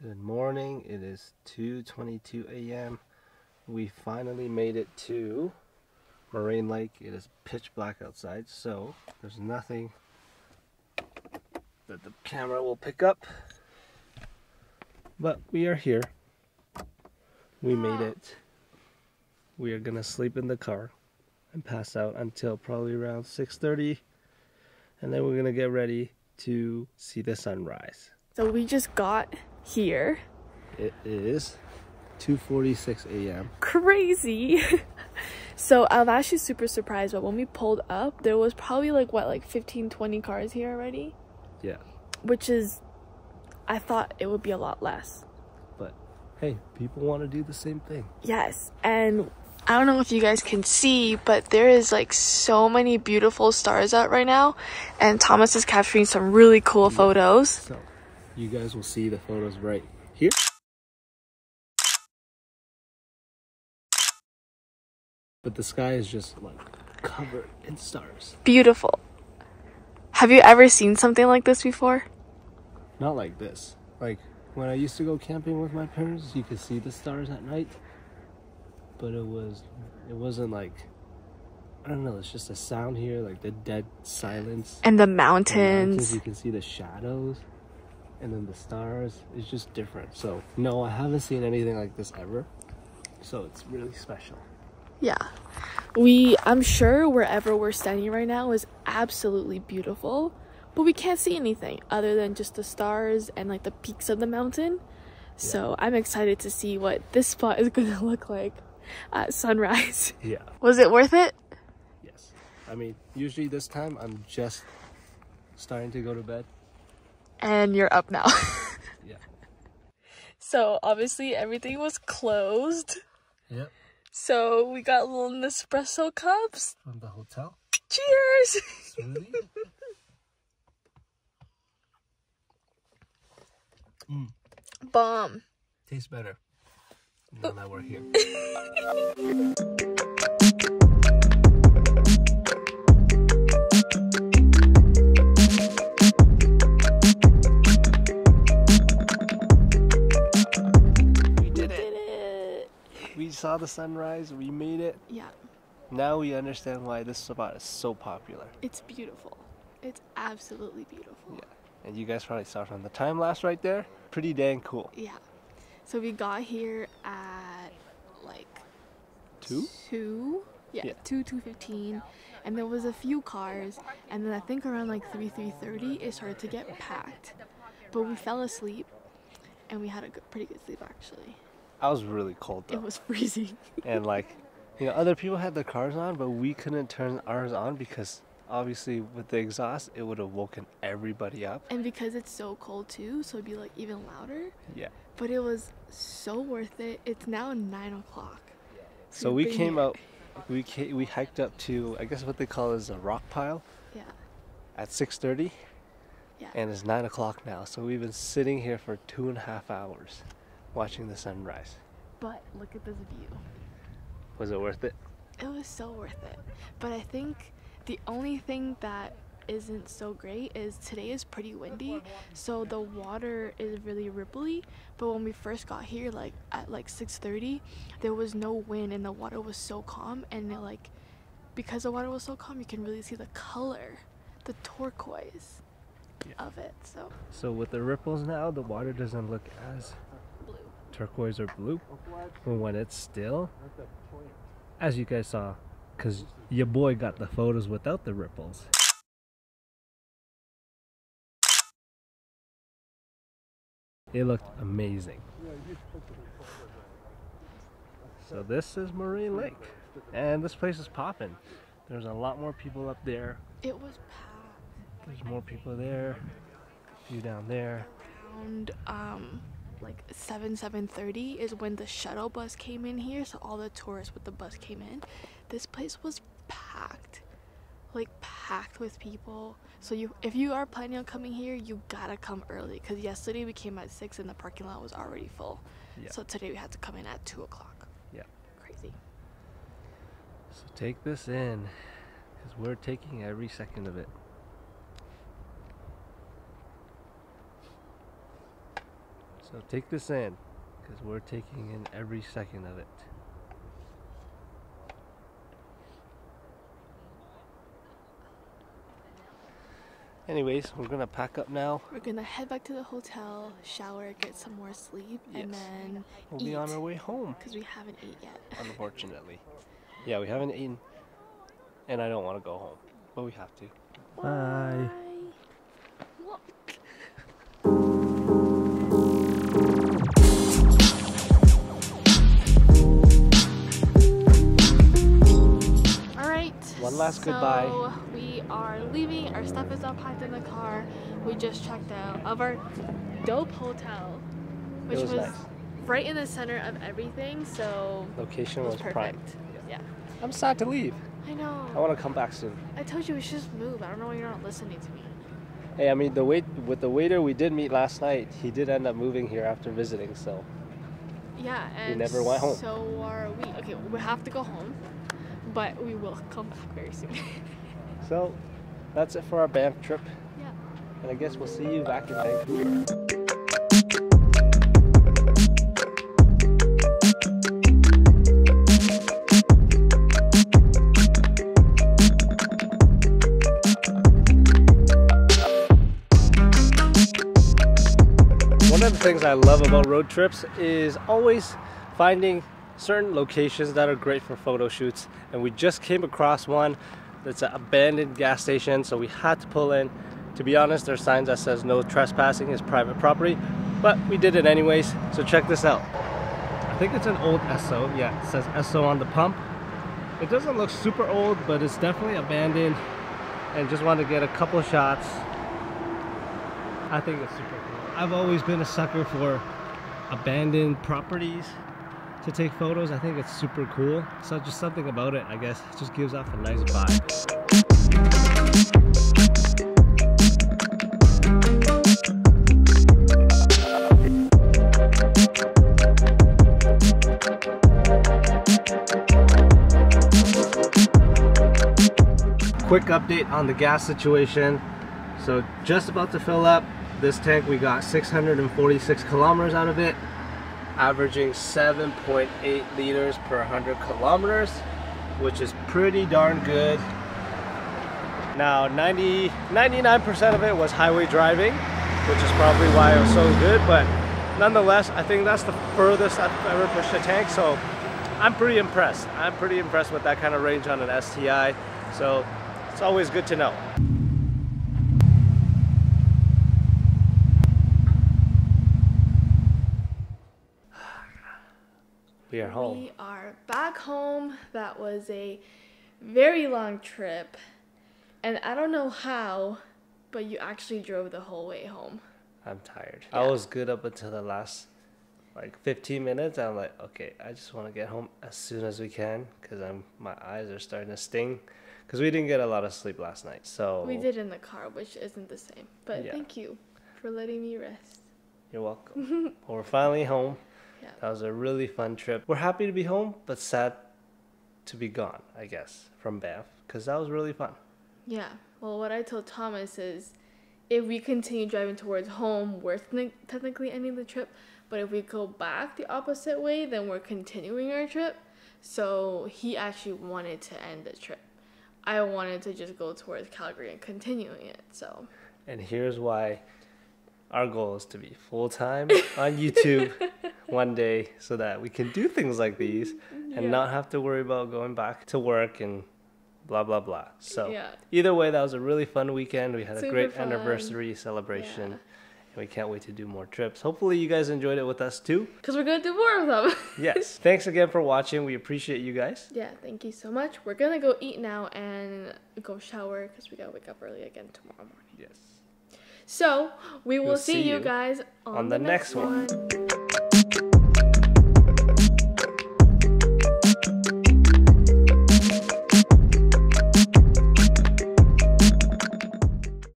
Good morning. It is 2:22 a.m. We finally made it to Moraine Lake. It is pitch black outside, so there's nothing that the camera will pick up. But we are here. We made it. We are gonna sleep in the car and pass out until probably around 6:30, and then we're gonna get ready to see the sunrise. So we just got here. It is 2:46 a.m. Crazy. So I'm actually super surprised, but when we pulled up, there was probably like 15, 20 cars here already. Yeah. Which is, I thought it would be a lot less. But hey, people want to do the same thing. Yes, and I don't know if you guys can see, but there is like so many beautiful stars out right now, and Thomas is capturing some really cool photos. So you guys will see the photos right here. But the sky is just like covered in stars. Beautiful. Have you ever seen something like this before? Not like this. Like when I used to go camping with my parents, you could see the stars at night. But it wasn't like, I don't know, it's just a sound here, like the dead silence. And the mountains. You can see the shadows. And then the stars. It's just different. So no, I haven't seen anything like this ever. So it's really special. Yeah. I'm sure wherever we're standing right now is absolutely beautiful, but we can't see anything other than just the stars and like the peaks of the mountain. So I'm excited to see what this spot is gonna look like at sunrise. Yeah. Was it worth it? Yes. I mean, usually this time I'm just starting to go to bed. And you're up now. Yeah. So obviously everything was closed. Yep. So we got little Nespresso cups. From the hotel. Cheers! Smoothie. Bomb. Tastes better now that we're here. We saw the sunrise, we made it. Yeah. Now we understand why this spot is so popular. It's beautiful. It's absolutely beautiful. Yeah. And you guys probably saw from the time lapse right there. Pretty dang cool. Yeah. So we got here at like 2? Yeah. 2:15. And there was a few cars. And then I think around like 3:30 it started to get packed. But we fell asleep. And we had a pretty good sleep actually. I was really cold though. It was freezing. And like, you know, other people had their cars on, but we couldn't turn ours on because obviously with the exhaust, it would have woken everybody up. And because it's so cold too, so it'd be like even louder. Yeah. But it was so worth it. It's now 9 o'clock. So we came out, we hiked up to, I guess what they call is a rock pile. Yeah. At 6:30. Yeah. And it's 9 o'clock now. So we've been sitting here for 2.5 hours watching the sunrise. But look at this view. Was it worth it? It was so worth it. But I think the only thing that isn't so great is today is pretty windy, so the water is really ripply. But when we first got here, like at like 6:30, there was no wind and the water was so calm, and it, like, because the water was so calm, you can really see the color, the turquoise of it. So with the ripples now, the water doesn't look as blue, turquoise or blue. But when it's still, as you guys saw, because your boy got the photos without the ripples. It looked amazing. So this is Moraine Lake, and this place is popping. There's a lot more people up there. it was packed. There's more people there. A few down there. Around like 7:30 is when the shuttle bus came in here, so all the tourists with the bus came in. This place was packed, like packed with people. So if you are planning on coming here, you gotta come early, because yesterday we came at 6 and the parking lot was already full. Yeah. So today we had to come in at 2 o'clock. Yeah. Crazy. So take this in, because we're taking every second of it. So take this in, because we're taking in every second of it. Anyways, we're gonna pack up now. We're gonna head back to the hotel, shower, get some more sleep, and then We'll be on our way home. because we haven't eaten yet. Unfortunately. Yeah, we haven't eaten, and I don't want to go home, but we have to. Bye. Alright. One last goodbye. So we are leaving. Our stuff is all packed in the car. We just checked out of our dope hotel, which was nice. right in the center of everything. So Location it was perfect. prime. Yeah. I'm sad to leave. I know. I want to come back soon. I told you we should just move. I don't know why you're not listening to me. Hey, I mean, with the waiter we did meet last night, he did end up moving here after visiting, so Yeah, and never went home. So are we. Okay, we have to go home, but we will come back very soon. So that's it for our Banff trip, Yeah. and I guess we'll see you back in Vancouver. One of the things I love about road trips is always finding certain locations that are great for photo shoots, and we just came across one that's an abandoned gas station, so we had to pull in. To be honest, there's signs that says no trespassing, is private property, but we did it anyways, so check this out. I think it's an old Esso. Yeah, it says Esso on the pump. It doesn't look super old, but it's definitely abandoned, and just wanted to get a couple shots. I think it's super cool. I've always been a sucker for abandoned properties to take photos. I think it's super cool. So just something about it, I guess, it just gives off a nice vibe. Quick update on the gas situation. So just about to fill up. This tank, we got 646 kilometers out of it, averaging 7.8 liters per 100 kilometers, which is pretty darn good. Now 99% of it was highway driving, which is probably why it was so good, but nonetheless, I think that's the furthest I've ever pushed a tank, so I'm pretty impressed. I'm pretty impressed with that kind of range on an STI, so it's always good to know. We are home. We are back home. That was a very long trip. And I don't know how, but you actually drove the whole way home. I'm tired. Yeah. I was good up until the last like 15 minutes. I'm like, okay, I just want to get home as soon as we can because my eyes are starting to sting because we didn't get a lot of sleep last night. So We did in the car, which isn't the same. But Yeah. thank you for letting me rest. You're welcome. Well, we're finally home. Yeah. That was a really fun trip. We're happy to be home, but sad to be gone, I guess, from Banff because that was really fun. Yeah. Well, what I told Thomas is if we continue driving towards home, we're technically ending the trip. But if we go back the opposite way, then we're continuing our trip. So he actually wanted to end the trip. I wanted to just go towards Calgary and continuing it. So. And here's why. Our goal is to be full-time on YouTube one day so that we can do things like these and not have to worry about going back to work and blah, blah, blah. So Yeah. either way, that was a really fun weekend. We had a Super great fun. anniversary celebration. Yeah. And we can't wait to do more trips. Hopefully you guys enjoyed it with us too. Because we're going to do more of them. Yes. Thanks again for watching. We appreciate you guys. Yeah, thank you so much. We're going to go eat now and go shower because we got to wake up early again tomorrow morning. Yes. So, we will We'll see see you you guys on the the next next one. one.